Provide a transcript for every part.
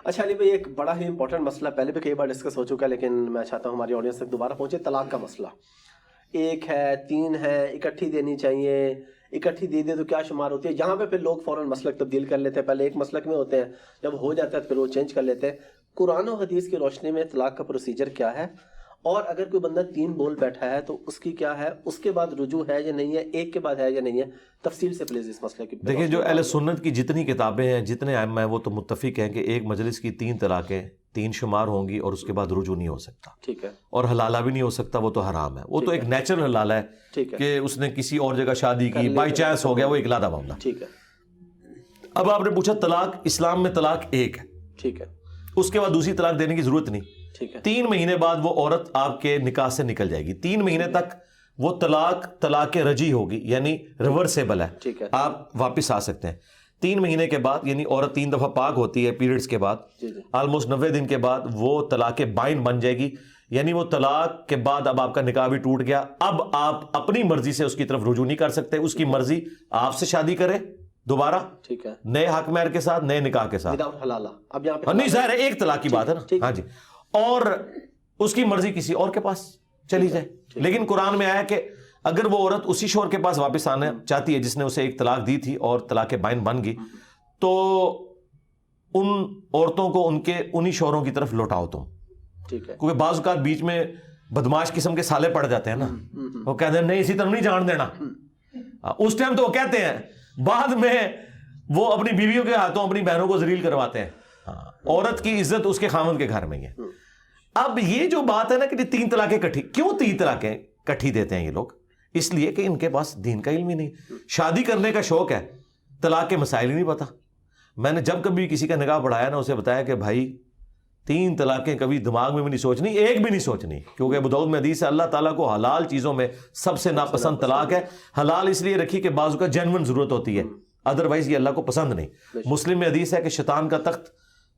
اچھا علی بھائی، ایک بڑا ہی امپورٹنٹ مسئلہ پہلے بھی کئی بار ڈسکس ہو چکا ہے، لیکن میں چاہتا ہوں ہماری آڈینس تک دوبارہ پہنچے، طلاق کا مسئلہ. ایک ہے، تین ہے، اکٹھی دینی چاہیے، اکٹھی دے دے تو کیا شمار ہوتی ہے؟ یہاں پہ پھر لوگ فوراً مسلک تبدیل کر لیتے ہیں، پہلے ایک مسلک میں ہوتے ہیں، جب ہو جاتا ہے پھر وہ چینج کر لیتے ہیں. قرآن و حدیث کی روشنی میں طلاق کا پروسیجر کیا ہے؟ اور اگر کوئی بندہ تین بول بیٹھا ہے تو اس کی کیا ہے، اس کے بعد رجوع ہے یا نہیں ہے، ایک کے بعد ہے یا نہیں ہے؟ تفصیل سے پلیز اس مسئلے کی. دیکھیں، جو اہل سنت کی جتنی کتابیں ہیں، جتنے ائمہ ہیں، وہ تو متفق ہیں کہ ایک مجلس کی 3 طلاقیں 3 شمار ہوں گی اور اس کے بعد رجوع نہیں ہو سکتا. ٹھیک ہے. اور حلالہ بھی نہیں ہو سکتا، وہ تو حرام ہے. وہ تو ایک نیچرل حلالہ ہے کہ اس نے کسی اور جگہ شادی کی، بائی چانس ہو گیا، وہ اکلادا معاملہ. ٹھیک ہے. اب آپ نے پوچھا طلاق، اسلام میں طلاق ایک ہے. ٹھیک ہے. اس کے بعد دوسری طلاق دینے کی ضرورت نہیں. ٹھیک ہے. 3 مہینے بعد وہ عورت آپ کے نکاح سے نکل جائے گی. 3 مہینے تک وہ طلاق رجی ہوگی، یعنی ریورسیبل ہے. ٹھیک ہے. آپ واپس آ سکتے ہیں. 3 مہینے کے بعد، یعنی عورت 3 دفعہ پاک ہوتی ہے پیریڈز کے بعد، آلموسٹ 90 دن کے بعد وہ طلاق بائن بن جائے گی. یعنی وہ طلاق کے بعد اب آپ کا نکاح بھی ٹوٹ گیا. اب آپ اپنی مرضی سے اس کی طرف رجوع نہیں کر سکتے. اس کی مرضی آپ سے شادی کرے دوبارہ، ٹھیک ہے، نئے حق مہر کے ساتھ، نئے نکاح کے ساتھ. حلالہ اب یہاں پہ نہیں، ظاہر ہے ایک طلاق کی بات ہے نا. ہاں جی. اور اس کی مرضی کسی اور کے پاس چلی جائے. لیکن قرآن میں آیا کہ اگر وہ عورت اسی شوہر کے پاس واپس آنا چاہتی ہے جس نے اسے ایک طلاق دی تھی اور طلاق بائن بن گئی، تو ان عورتوں کو ان کے انہی شوہروں کی طرف لوٹاؤ تم. ٹھیک ہے. کیونکہ بعض اوقات بیچ میں بدماش قسم کے سالے پڑ جاتے ہیں نا، وہ کہتے ہیں نہیں اسی طرح نہیں جان دینا. اس ٹائم تو وہ کہتے ہیں، بعد میں وہ اپنی بیویوں کے ہاتھوں اپنی بہنوں کو ذلیل کرواتے ہیں. عورت کی عزت اس کے خاوند کے گھر میں ہی ہے. اب یہ جو بات ہے نا کہ 3 طلاقیں کٹھی، کیوں 3 طلاقیں کٹھی دیتے ہیں یہ لوگ؟ اس لیے کہ ان کے پاس دین کا علم ہی نہیں. شادی کرنے کا شوق ہے، طلاق کے مسائل ہی نہیں پتا. میں نے جب کبھی کسی کا نکاح پڑھایا نا، اسے بتایا کہ بھائی 3 طلاقیں کبھی دماغ میں بھی نہیں سوچنی، ایک بھی نہیں سوچنی. کیونکہ ابو داؤد میں حدیث ہے، اللہ تعالیٰ کو حلال چیزوں میں سب سے ناپسند طلاق ہے. حلال اس لیے رکھی کہ بعض کا جینون ضرورت ہوتی ہے، ادروائز یہ اللہ کو پسند نہیں. مسلم میں حدیث ہے کہ شیطان کا تخت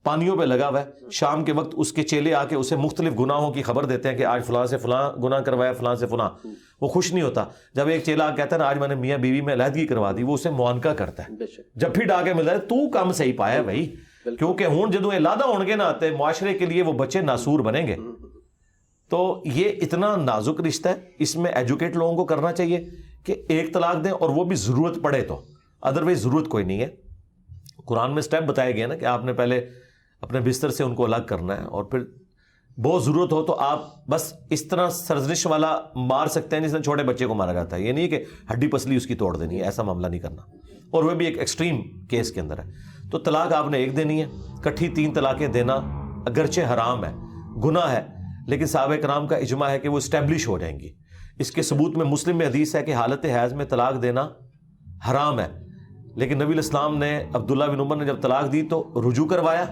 پانیوں پہ لگا ہوا ہے. شام کے وقت اس کے چیلے آ کے اسے مختلف گناہوں کی خبر دیتے ہیں کہ آج فلاں سے فلاں گناہ کروایا، فلاں سے فلاں. وہ خوش نہیں ہوتا. جب ایک چیلا کہتا ہے نا آج میں نے میاں بیوی میں علیحدگی کروا دی، وہ اسے معانقہ کرتا ہے. جب پھر ڈاکے ملتا ہے تو کم صحیح پایا بھائی، کیونکہ ہوں جدوں علادہ ہون گے نہ آتے معاشرے کے لیے وہ بچے ناسور بنیں گے. تو یہ اتنا نازک رشتہ ہے، اس میں ایجوکیٹ لوگوں کو کرنا چاہیے کہ ایک طلاق دیں، اور وہ بھی ضرورت پڑے تو، ادروائز ضرورت کوئی نہیں ہے. قرآن میں سٹیپ بتایا گیا نا کہ آپ نے پہلے اپنے بستر سے ان کو الگ کرنا ہے، اور پھر بہت ضرورت ہو تو آپ بس اس طرح سرزنش والا مار سکتے ہیں جس نے چھوٹے بچے کو مارا جاتا ہے. یہ نہیں کہ ہڈی پسلی اس کی توڑ دینی ہے، ایسا معاملہ نہیں کرنا، اور وہ بھی ایک ایکسٹریم کیس کے اندر ہے. تو طلاق آپ نے ایک دینی ہے. کٹھی 3 طلاقیں دینا اگرچہ حرام ہے، گناہ ہے، لیکن صحابہ کرام کا اجماع ہے کہ وہ اسٹیبلش ہو جائیں گی. اس کے ثبوت میں مسلم میں حدیث ہے کہ حالت حیض میں طلاق دینا حرام ہے، لیکن نبی الاسلام نے عبداللہ بن عمر نے جب طلاق دی تو رجوع کروایا.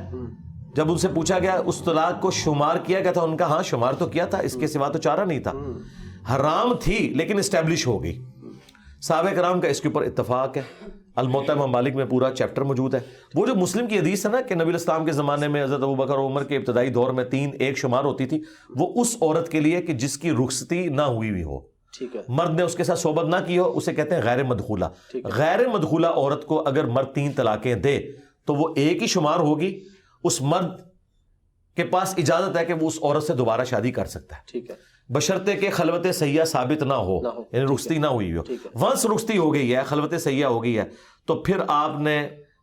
جب ان سے پوچھا گیا اس طلاق کو شمار کیا گیا تھا، ان کا ہاں شمار تو کیا تھا، اس کے سوا تو چارہ نہیں تھا. حرام تھی لیکن اسٹیبلش ہو گئی. صحابہ کرام کا اس کے اوپر اتفاق ہے. الموطا امام مالک میں پورا چیپٹر موجود ہے. وہ جو مسلم کی حدیث ہے نا کہ نبی الاسلام کے زمانے میں حضرت ابوبکر اور عمر کے ابتدائی دور میں 3 ایک شمار ہوتی تھی، وہ اس عورت کے لیے کہ جس کی رخصتی نہ ہوئی ہوئی ہو، مرد نے اس کے ساتھ صحبت نہ کی ہو، اسے کہتے ہیں غیر مدخولہ. غیر مدخولہ عورت کو اگر مرد 3 طلاقیں دے تو وہ ایک ہی شمار ہوگی. اس مرد کے پاس اجازت ہے کہ وہ اس عورت سے دوبارہ شادی کر سکتا ہے، ٹھیک ہے، بشرطے کہ خلوت سیاح ثابت نہ ہو، یعنی رخصتی نہ ہوئی ہو. ونس رخصتی ہو گئی ہے، خلوت سیاح ہو گئی ہے، تو پھر آپ نے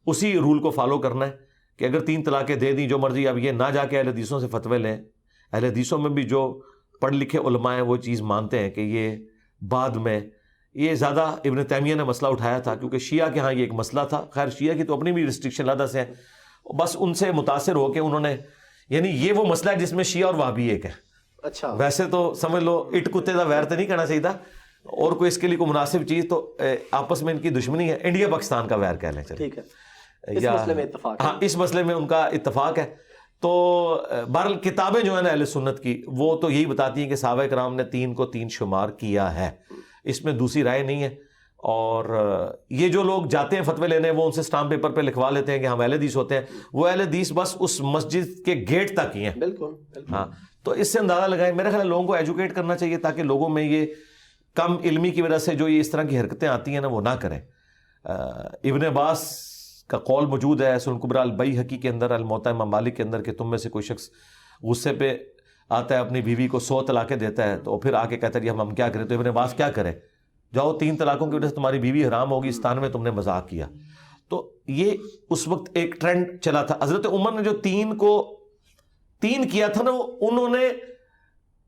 اسی رول کو فالو کرنا ہے کہ اگر 3 طلاقیں دے دیں جو مرضی. اب یہ نہ جا کے اہل حدیثوں سے فتوے لیں. اہل حدیثوں میں بھی جو پڑھ لکھے علماء ہیں وہ چیز مانتے ہیں کہ یہ بعد میں، یہ زیادہ ابن تیمیہ نے مسئلہ اٹھایا تھا کیونکہ شیعہ کے ہاں یہ ایک مسئلہ تھا. خیر شیعہ کی تو اپنی بھی ریسٹرکشن علیحدہ سے ہے، بس ان سے متاثر ہو کے انہوں نے، یعنی یہ وہ مسئلہ ہے جس میں شیعہ اور وہابی ایک ہے. اچھا، ویسے تو سمجھ لو اٹ کتے دا ویر تو نہیں کرنا چاہیے تھا، اور کوئی اس کے لیے کوئی مناسب چیز تو آپس میں ان کی دشمنی ہے. انڈیا پاکستان کا ویر کہہ لیں، ٹھیک ہے، اس مسئلے میں اتفاق ہے. ہاں، اس مسئلے میں ان کا اتفاق ہے. تو بہرحال کتابیں جو ہیں نا اہل سنت کی، وہ تو یہی بتاتی ہیں کہ صحابہ کرام نے 3 کو 3 شمار کیا ہے. اس میں دوسری رائے نہیں ہے. اور یہ جو لوگ جاتے ہیں فتوے لینے، وہ ان سے اسٹامپ پیپر پہ لکھوا لیتے ہیں کہ ہم اہل حدیث ہوتے ہیں. وہ اہل حدیث بس اس مسجد کے گیٹ تک ہی ہیں. بالکل. ہاں، تو اس سے اندازہ لگائیں. میرا خیال ہے لوگوں کو ایجوکیٹ کرنا چاہیے تاکہ لوگوں میں یہ کم علمی کی وجہ سے جو یہ اس طرح کی حرکتیں آتی ہیں نا وہ نہ کریں. ابن عباس کا قول موجود ہے سنن کبریٰ البیہقی کے اندر، الموطا امام مالک کے اندر، کہ تم میں سے کوئی شخص غصے پہ آتا ہے اپنی بیوی کو 100 طلاقیں دیتا ہے تو پھر آ کے کہتا ہے جی ہم کیا کریں، تو ابن عباس کیا کرے، جاؤ 3 طلاقوں کی وجہ سے تمہاری بیوی حرام ہوگی، اس تان میں تم نے مذاق کیا. تو یہ اس وقت ایک ٹرینڈ چلا تھا. حضرت عمر نے جو 3 کیا تھا نا، انہوں نے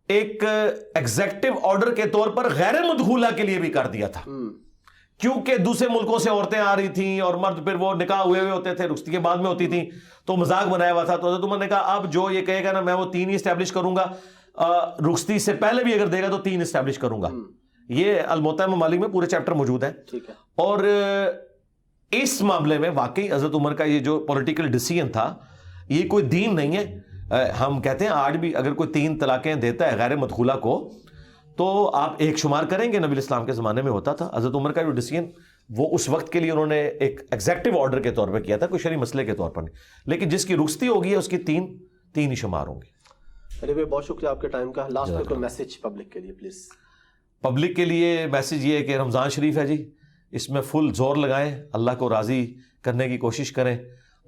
ایک ایگزیکٹو آرڈر کے طور پر غیر مدخولہ کے لیے بھی کر دیا تھا، کیونکہ دوسرے ملکوں سے عورتیں آ رہی تھیں اور مرد پھر وہ نکاح ہوئے ہوتے تھے، رخصتی کے بعد میں ہوتی تھیں، تو مذاق بنایا ہوا تھا. تو حضرت عمر نے کہا اب جو یہ کہے گا نا میں وہ 3 ہی اسٹیبلش کروں گا، رخصتی سے پہلے بھی اگر دے گا تو 3 اسٹیبلش کروں گا. یہ الموطا امام مالک میں پورے چیپٹر موجود ہیں. اور اس معاملے میں واقعی حضرت عمر کا یہ جو پولیٹیکل ڈیسیژن تھا یہ کوئی دین نہیں ہے. ہم کہتے ہیں آج بھی اگر کوئی 3 طلاقیں دیتا ہے غیر مدخولہ کو تو آپ ایک شمار کریں گے نبی اسلام کے زمانے میں ہوتا تھا. حضرت عمر کا جو ڈیسیژن وہ اس وقت کے لیے انہوں نے ایک ایگزیکٹو آرڈر کے طور پہ کیا تھا، کوئی شرعی مسئلے کے طور پر نہیں. لیکن جس کی رخصتی ہوگی اس کی 3 ہی شمار ہوں گے. علی بھائی بہت شکریہ آپ کے ٹائم کا. لاسٹ میں کوئی میسج پبلک کے لیے پلیز. پبلک کے لیے میسج یہ ہے کہ رمضان شریف ہے جی، اس میں فل زور لگائیں، اللہ کو راضی کرنے کی کوشش کریں.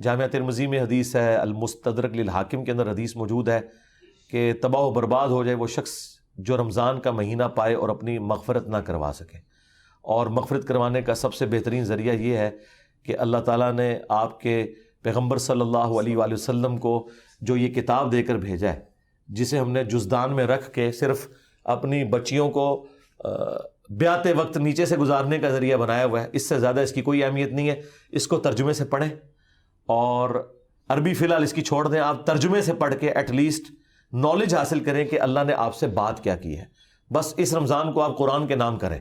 جامعہ ترمذی میں حدیث ہے، المستدرک للحاکم کے اندر حدیث موجود ہے کہ تباہ و برباد ہو جائے وہ شخص جو رمضان کا مہینہ پائے اور اپنی مغفرت نہ کروا سکے. اور مغفرت کروانے کا سب سے بہترین ذریعہ یہ ہے کہ اللہ تعالیٰ نے آپ کے پیغمبر صلی اللہ علیہ وآلہ وسلم کو جو یہ کتاب دے کر بھیجا ہے، جسے ہم نے جزدان میں رکھ کے صرف اپنی بچیوں کو بیات وقت نیچے سے گزارنے کا ذریعہ بنایا ہوا ہے. اس سے زیادہ اس کی کوئی اہمیت نہیں ہے. اس کو ترجمے سے پڑھیں، اور عربی فی الحال اس کی چھوڑ دیں، آپ ترجمے سے پڑھ کے ایٹ لیسٹ نالج حاصل کریں کہ اللہ نے آپ سے بات کیا کی ہے. بس اس رمضان کو آپ قرآن کے نام کریں.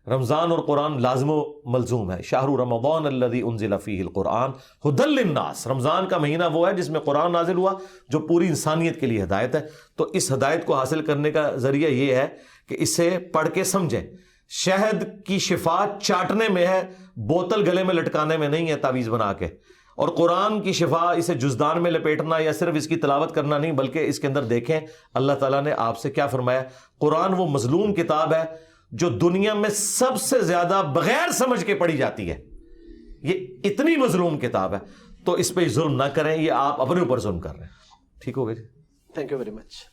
رمضان اور قرآن لازم و ملزوم ہے. شہر رمضان الذی انزل فیہ القرآن ھدی للناس. رمضان کا مہینہ وہ ہے جس میں قرآن نازل ہوا جو پوری انسانیت کے لیے ہدایت ہے. تو اس ہدایت کو حاصل کرنے کا ذریعہ یہ ہے کہ اسے پڑھ کے سمجھیں. شہد کی شفا چاٹنے میں ہے، بوتل گلے میں لٹکانے میں نہیں ہے تعویذ بنا کے. اور قرآن کی شفا اسے جزدان میں لپیٹنا یا صرف اس کی تلاوت کرنا نہیں، بلکہ اس کے اندر دیکھیں اللہ تعالیٰ نے آپ سے کیا فرمایا. قرآن وہ مظلوم کتاب ہے جو دنیا میں سب سے زیادہ بغیر سمجھ کے پڑھی جاتی ہے. یہ اتنی مظلوم کتاب ہے، تو اس پہ ظلم نہ کریں. یہ آپ اپنے اوپر ظلم کر رہے ہیں. ٹھیک ہو گئے جی. Thank you very much.